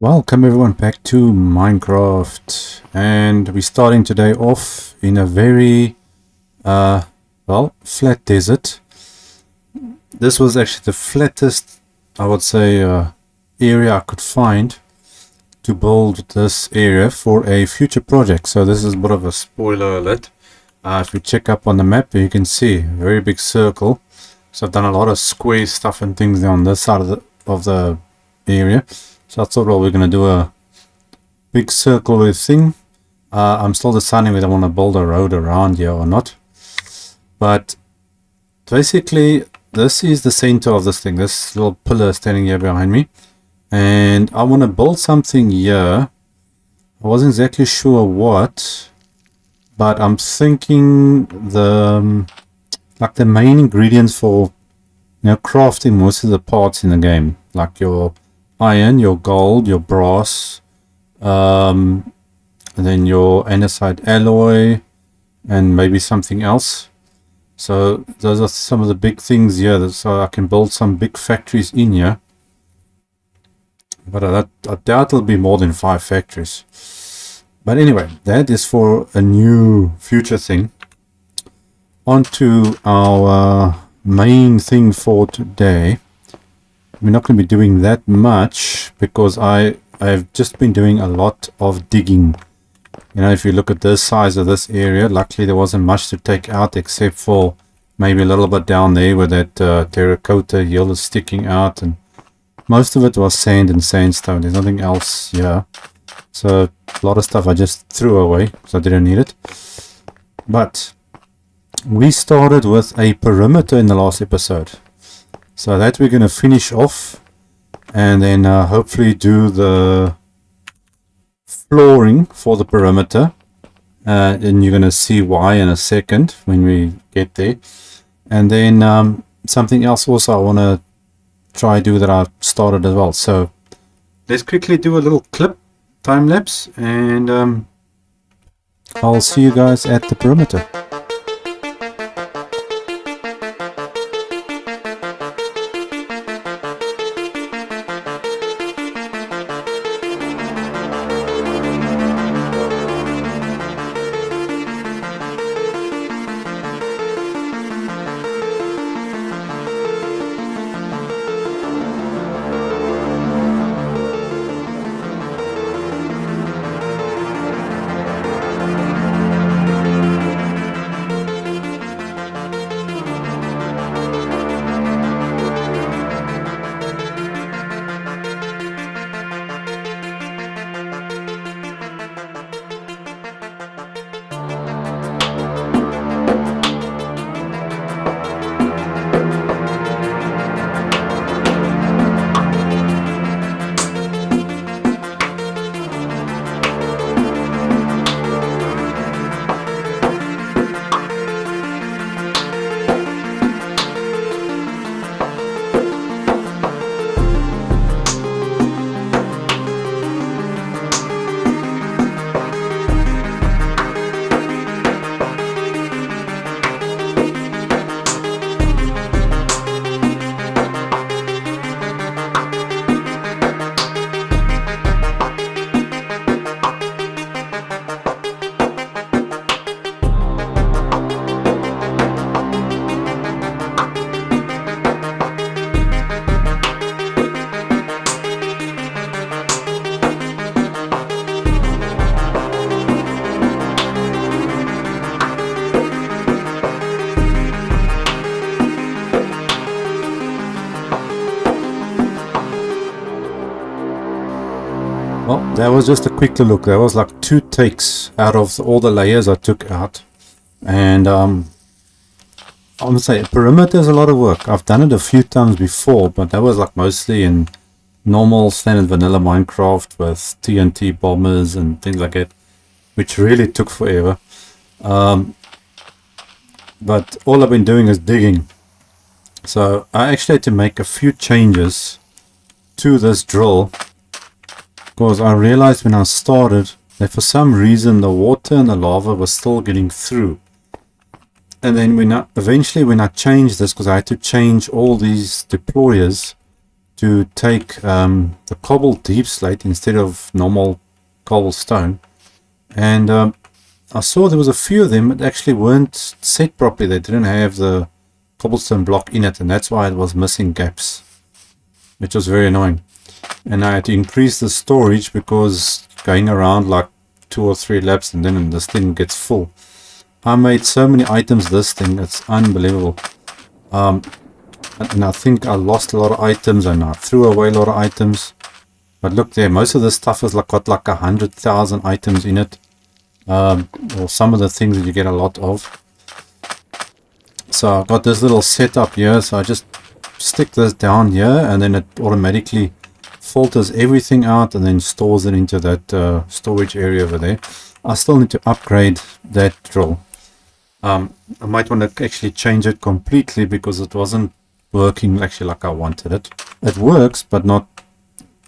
Welcome everyone back to Minecraft, and we're starting today off in a very flat desert. This was actually the flattest, I would say, area I could find to build this area for a future project. So this is a bit of a spoiler alert. If you check up on the map, you can see a very big circle. So I've done a lot of square stuff and things on this side of the area. So I thought, well, we're going to do a big circular thing. I'm still deciding whether I want to build a road around here or not. But basically, this is the center of this thing. This little pillar standing here behind me. And I want to build something here. I wasn't exactly sure what, but I'm thinking the main ingredients for crafting most of the parts in the game, like your iron, your gold, your brass, and then your andesite alloy, and maybe something else. So those are some of the big things here, so I can build some big factories in here. But I doubt it'll be more than 5 factories. But anyway, that is for a new future thing. On to our main thing for today. We're not going to be doing that much because I've just been doing a lot of digging. If you look at the size of this area, luckily there wasn't much to take out except for maybe a little bit down there where that terracotta hill is sticking out, and most of it was sand and sandstone. There's nothing else here. So a lot of stuff I just threw away because I didn't need it. But we started with a perimeter in the last episode. So that we're going to finish off, and then hopefully do the flooring for the perimeter. And you're going to see why in a second when we get there. And then something else also I want to try do that I started as well. So let's quickly do a little clip time lapse, and I'll see you guys at the perimeter. Well, that was just a quick look. That was like 2 takes out of all the layers I took out. And I'm gonna say perimeter is a lot of work. I've done it a few times before, but that was like mostly in normal standard vanilla Minecraft with TNT bombers and things like that, which really took forever. But all I've been doing is digging. So I actually had to make a few changes to this drill, because I realized when I started that for some reason the water and the lava was still getting through. And then eventually when I changed this, because I had to change all these deployers to take the cobbled deep slate instead of normal cobblestone, and I saw there was a few of them that actually weren't set properly. They didn't have the cobblestone block in it, and that's why it was missing gaps, which was very annoying. And I had to increase the storage because going around like 2 or 3 laps and then this thing gets full. I made so many items this thing, it's unbelievable. And I think I lost a lot of items and I threw away a lot of items. But look there, most of this stuff has got like 100,000 items in it. Or some of the things that you get a lot of. So I got this little setup here, so I just stick this down here and then it automatically filters everything out and then stores it into that storage area over there. I still need to upgrade that drill. I might want to actually change it completely because it wasn't working actually like I wanted it. It works, but not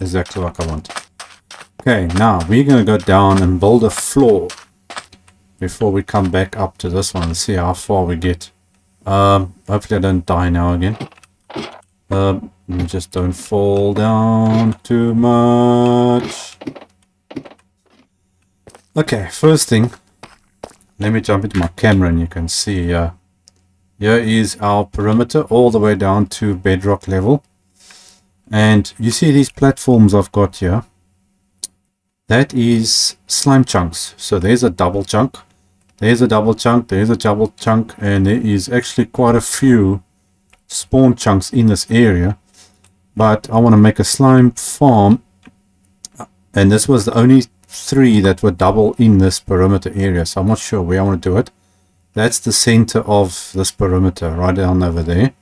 exactly like I want. Okay, now we're going to go down and build a floor before we come back up to this one and see how far we get. Hopefully I don't die now again. Just don't fall down too much. Okay, first thing, let me jump into my camera and you can see here is our perimeter all the way down to bedrock level. And you see these platforms I've got here. That is slime chunks. So there's a double chunk. There's a double chunk. There's a double chunk. And there is actually quite a few spawn chunks in this area. But I want to make a slime farm. And this was the only 3 that were double in this perimeter area. So I'm not sure where I want to do it. That's the center of this perimeter, right down over there.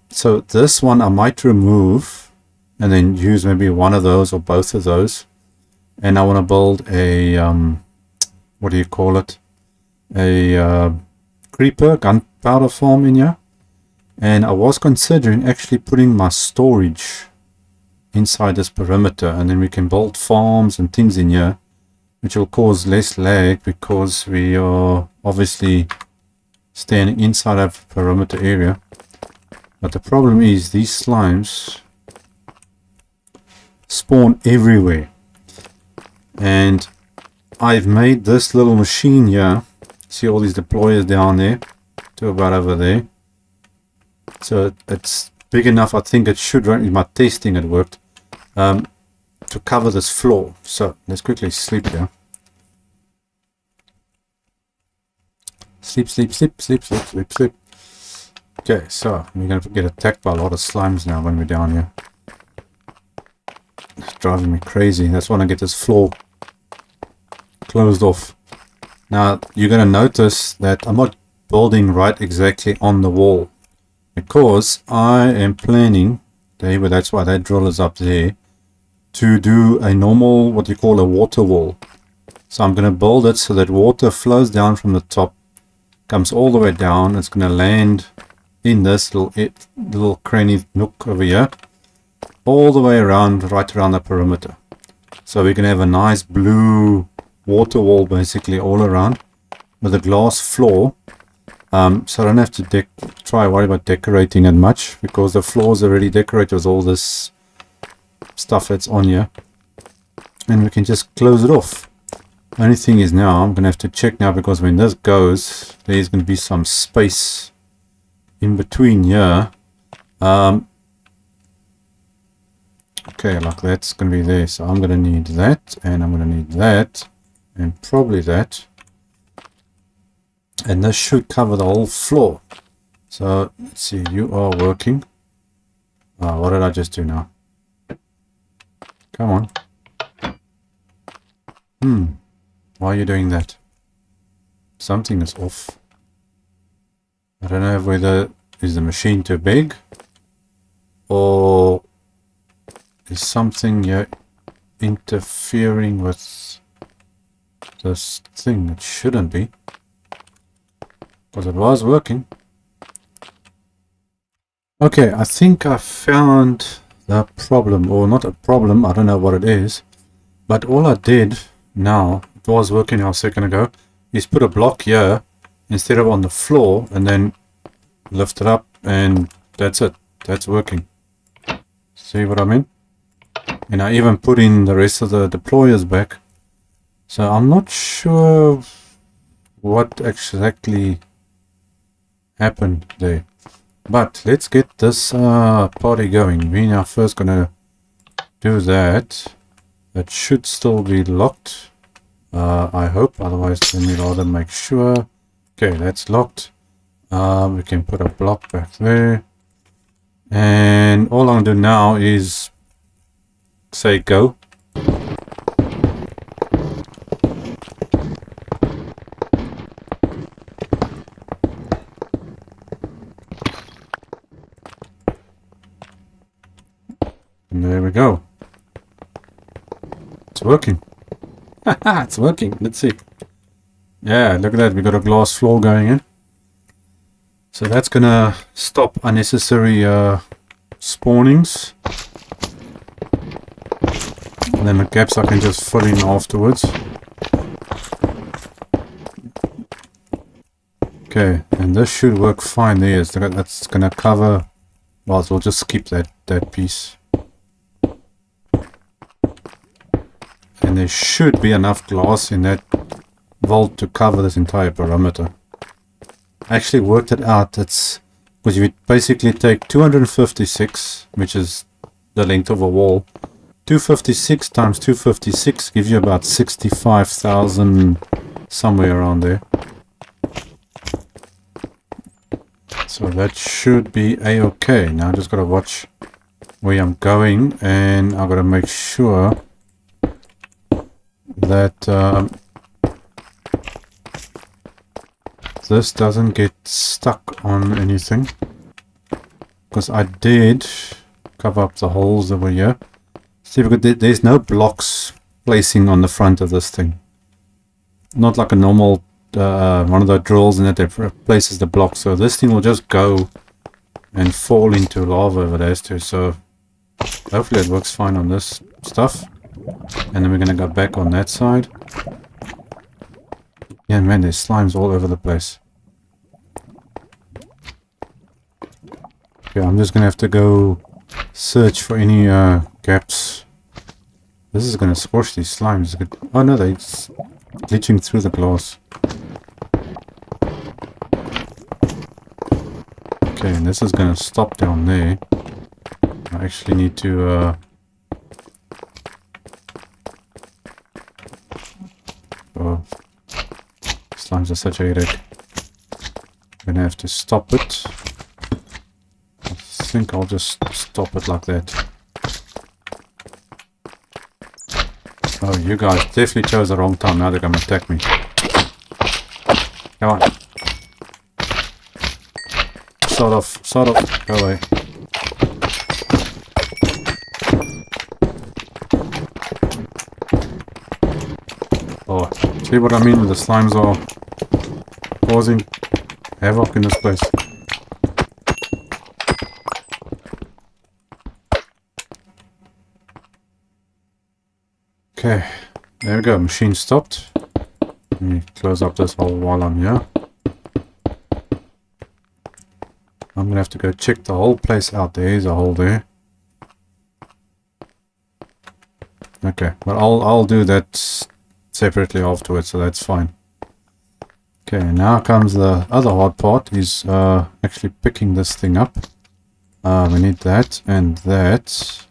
So this one I might remove and then use maybe one of those or both of those. And I want to build a, what do you call it? A creeper gunpowder farm in here. And I was considering actually putting my storage inside this perimeter. And then we can build farms and things in here, which will cause less lag because we are obviously standing inside of a perimeter area. But the problem is these slimes spawn everywhere. And I've made this little machine here. See all these deployers down there to about over there. So it's big enough, I think it should run. In my testing it worked. To cover this floor. So let's quickly sleep here. Sleep, sleep, sleep, sleep, sleep, sleep, sleep. Okay, so we're going to get attacked by a lot of slimes now when we're down here. It's driving me crazy. That's why I get this floor closed off. Now you're going to notice that I'm not building right exactly on the wall because I am planning, that's why that drill is up there, to do a normal, what you call a water wall. So I'm going to build it so that water flows down from the top, comes all the way down. It's going to land in this little cranny nook over here, all the way around, right around the perimeter. So we can have a nice blue water wall basically all around with a glass floor. So I don't have to worry about decorating it much because the floor is already decorated with all this stuff that's on here. And we can just close it off. Only thing is now, I'm going to have to check now because when this goes, there's going to be some space in between here. Okay, like that's going to be there. So I'm going to need that, and I'm going to need that, and probably that. And this should cover the whole floor. So let's see, you are working. What did I just do now? Come on. Why are you doing that? Something is off. I don't know whether is the machine too big or is something here interfering with this thing. It shouldn't be, because it was working. Okay, I think I found the problem, or not a problem, I don't know what it is, but all I did now, it was working a second ago, is put a block here instead of on the floor and then lift it up, and that's it. That's working. See what I mean? And I even put in the rest of the deployers back. So I'm not sure what exactly happened there. But let's get this party going. We're now first gonna do that. That should still be locked. I hope, otherwise let me rather make sure. Okay, that's locked. We can put a block back there. And all I'm gonna do now is say go. And there we go. It's working. It's working. Let's see. Yeah, look at that. We got a glass floor going in. So that's gonna stop unnecessary spawnings. And then the gaps I can just fill in afterwards. Okay, and this should work fine there. So that's gonna cover. Well, so we'll just skip that piece. And there should be enough glass in that vault to cover this entire perimeter. I actually worked it out. It's because you basically take 256, which is the length of a wall. 256 times 256 gives you about 65,000, somewhere around there. So that should be a-okay. Now I just gotta watch where I'm going, and I've gotta make sure that this doesn't get stuck on anything, because I did cover up the holes that were here. See, because there's no blocks placing on the front of this thing, not like a normal one of the drills in that places the block. So this thing will just go and fall into lava if it has to. So hopefully it works fine on this stuff. And then we're gonna go back on that side. Yeah, man, there's slimes all over the place. Okay, I'm just gonna have to go search for any gaps. This is gonna squash these slimes. Oh no, they're glitching through the glass. Okay, and this is gonna stop down there. I actually need to oh, slimes are such a headache. I'm gonna have to stop it. I think I'll just stop it like that. Oh, you guys definitely chose the wrong time. Now they're gonna attack me. Come on. Sort of. Go away. Oh, see what I mean with the slimes are causing havoc in this place. Okay, there we go. Machine stopped. Let me close up this hole while I'm here. I'm gonna have to go check the whole place out. There is a hole there. Okay, but I'll do that separately afterwards, so that's fine. Okay, now comes the other hard part, is actually picking this thing up. We need that and that.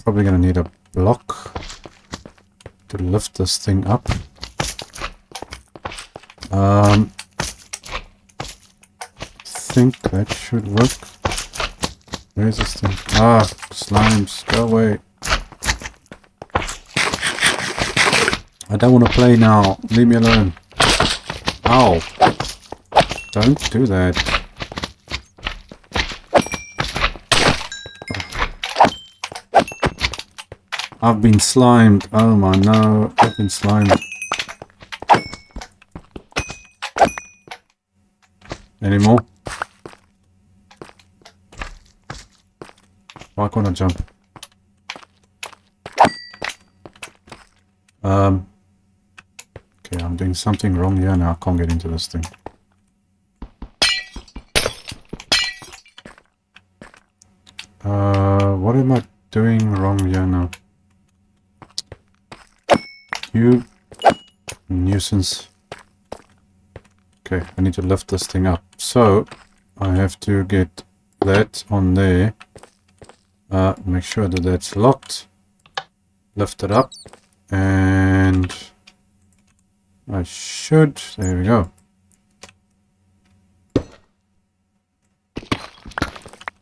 Probably gonna need a block to lift this thing up. I think that should work. Where is this thing? Ah, slimes, go away. I don't want to play now. Leave me alone. Ow. Don't do that. I've been slimed. Oh my no. I've been slimed. Any more? Why can't I jump? Okay, I'm doing something wrong here now. I can't get into this thing. What am I doing wrong here now? You nuisance. Okay, I need to lift this thing up. So, I have to get that on there. Make sure that that's locked. Lift it up. And I should... There we go.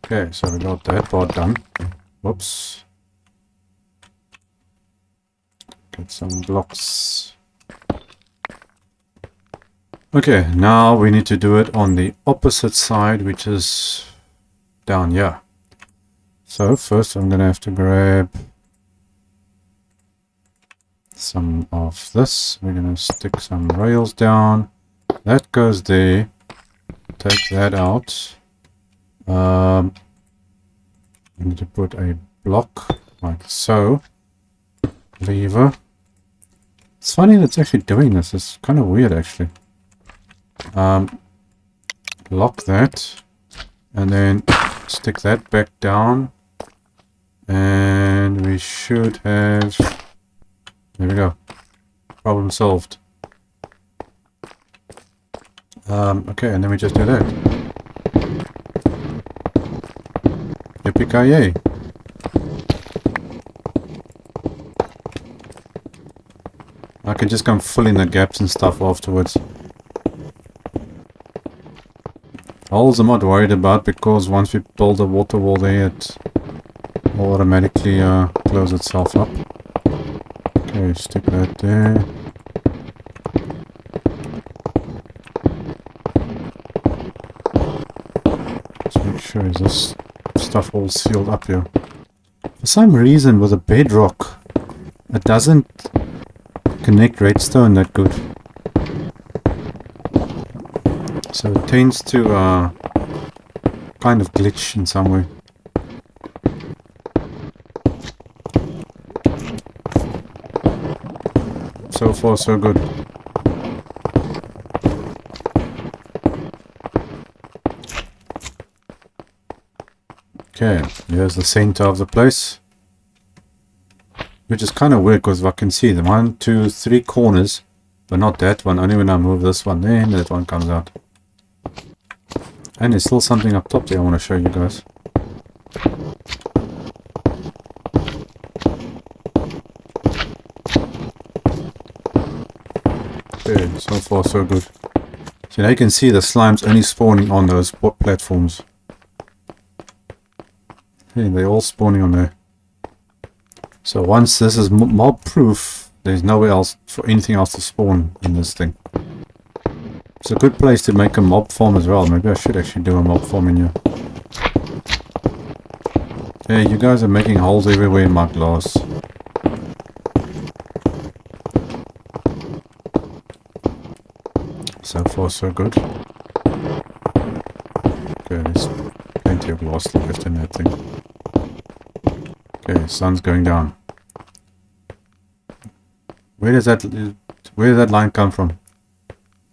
Okay, so we got that part done. Whoops. Get some blocks. Okay, now we need to do it on the opposite side, which is down here. So first I'm gonna have to grab some of this. We're gonna stick some rails down. That goes there. Take that out. I need to put a block like so. Lever. It's funny that it's actually doing this. It's kind of weird actually. Lock that. And then stick that back down. And we should have... There we go. Problem solved. Okay, and then we just do that. Yippee-ki-yay. I can just come fill in the gaps and stuff afterwards. Holes I'm not worried about because once we build a water wall there, it will automatically close itself up. Okay, stick that there. Let's make sure this stuff all sealed up here. For some reason with a bedrock, it doesn't connect redstone that good. So it tends to kind of glitch in some way. So far so good. Okay, here's the center of the place. Which is kind of weird because I can see the 1, 2, 3 corners, but not that one. Only when I move this one, then that one comes out. And there's still something up top there I want to show you guys. Okay, so far so good. So now you can see the slimes only spawning on those platforms. Hey, they're all spawning on there. So once this is mob proof, there's nowhere else for anything else to spawn in this thing. It's a good place to make a mob farm as well. Maybe I should actually do a mob farm in here. Hey, you guys are making holes everywhere in my glass. So far so good. Okay, there's plenty of glass left in that thing. Okay, sun's going down. Where does that line come from?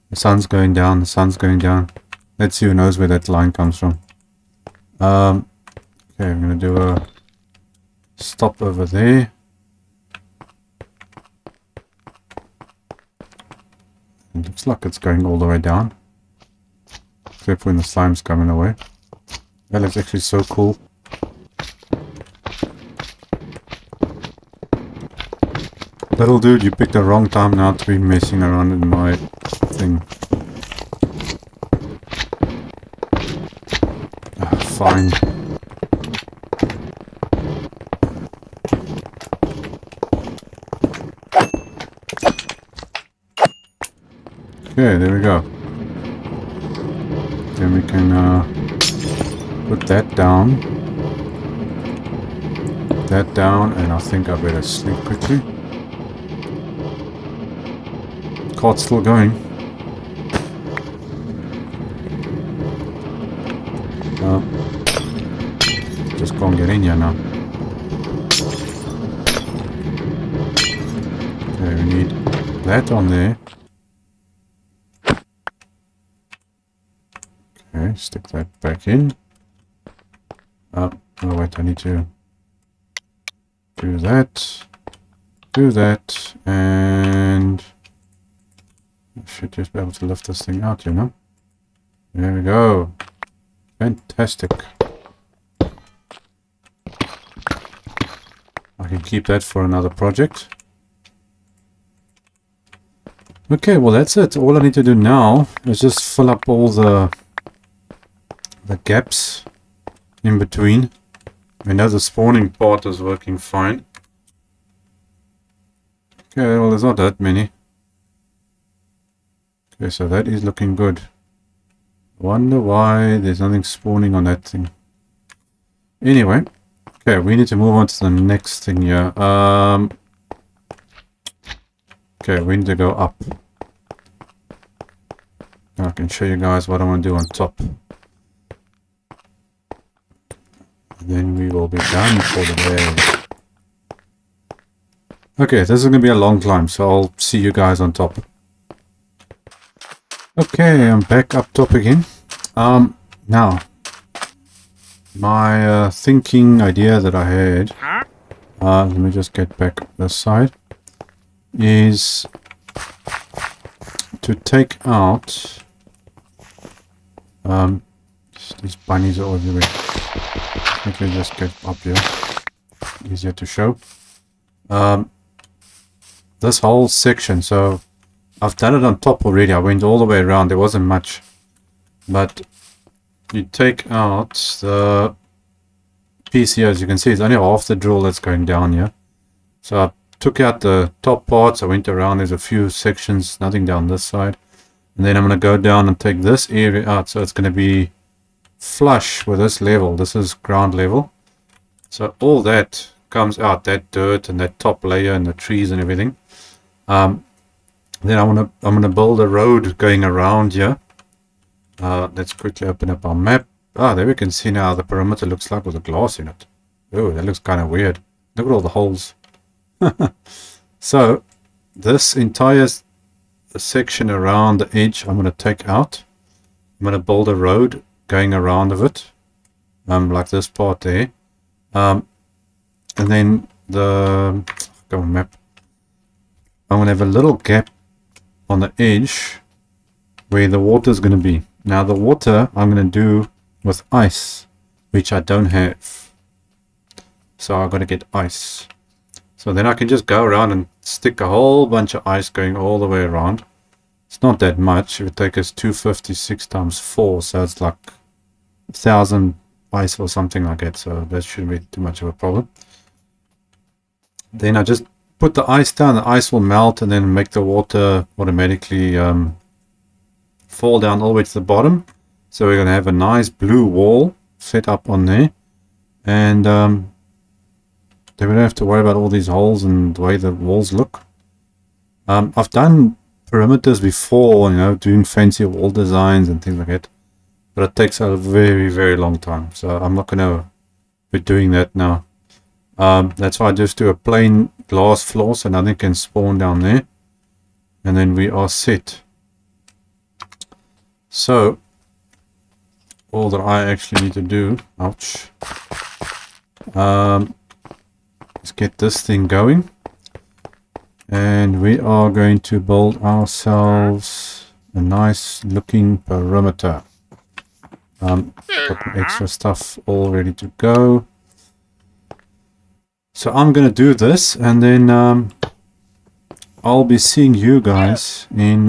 The sun's going down, the sun's going down. Let's see who knows where that line comes from. Okay, I'm gonna do a stop over there. It looks like it's going all the way down. Except when the slime's coming away. That looks actually so cool. Little dude, you picked the wrong time now to be messing around in my thing. Fine. Okay, there we go. Then we can put that down. That down, and I think I better sleep quickly. Cart's still going. Just can't get in here now. Okay, we need that on there. Okay, stick that back in. Oh wait, I need to Do that. Do that. And I should just be able to lift this thing out, you know. There we go. Fantastic. I can keep that for another project. Okay, well that's it. All I need to do now is just fill up all the gaps in between. I know the spawning part is working fine. Okay, well there's not that many. Okay, so that is looking good. Wonder why there's nothing spawning on that thing. Anyway, okay, we need to move on to the next thing here. Okay, we need to go up. Now I can show you guys what I want to do on top. Then we will be done for the day. Okay, this is going to be a long climb, so I'll see you guys on top. Okay, I'm back up top again. Now, my thinking idea that I had, let me just get back this side, is to take out, these bunnies are everywhere. Let me just get up here, easier to show. This whole section, so I've done it on top already. I went all the way around, there wasn't much, but you take out the piece here. As you can see, it's only half the drill that's going down here. So I took out the top parts, I went around, there's a few sections, nothing down this side, and then I'm going to go down and take this area out, so it's going to be flush with this level. This is ground level, so all that comes out, that dirt and that top layer and the trees and everything. Then I'm gonna build a road going around here. Let's quickly open up our map. There we can see now the perimeter looks like with a glass in it. Oh, that looks kind of weird. Look at all the holes. So this entire section around the edge I'm gonna take out. I'm gonna build a road going around of it, like this part there. And then the map. I'm gonna have a little gap on the edge where the water is going to be. Now the water I'm going to do with ice, which I don't have, so I've got to get ice. So then I can just go around and stick a whole bunch of ice going all the way around. It's not that much. It would take us 256 times 4, so it's like 1,000 ice or something like that, so that shouldn't be too much of a problem. Then I just put the ice down, the ice will melt and then make the water automatically fall down all the way to the bottom. So we're going to have a nice blue wall set up on there, and then we don't have to worry about all these holes and the way the walls look. I've done perimeters before, you know, doing fancy wall designs and things like that, but it takes a very, very long time, so I'm not going to be doing that now. That's why I just do a plain glass floor so nothing can spawn down there, and then we are set. So all that I actually need to do, ouch, is get this thing going, and we are going to build ourselves a nice looking perimeter. Got the extra stuff all ready to go. So I'm going to do this, and then I'll be seeing you guys in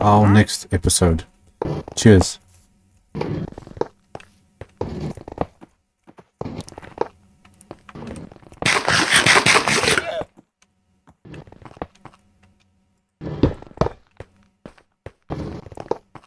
our next episode. Cheers.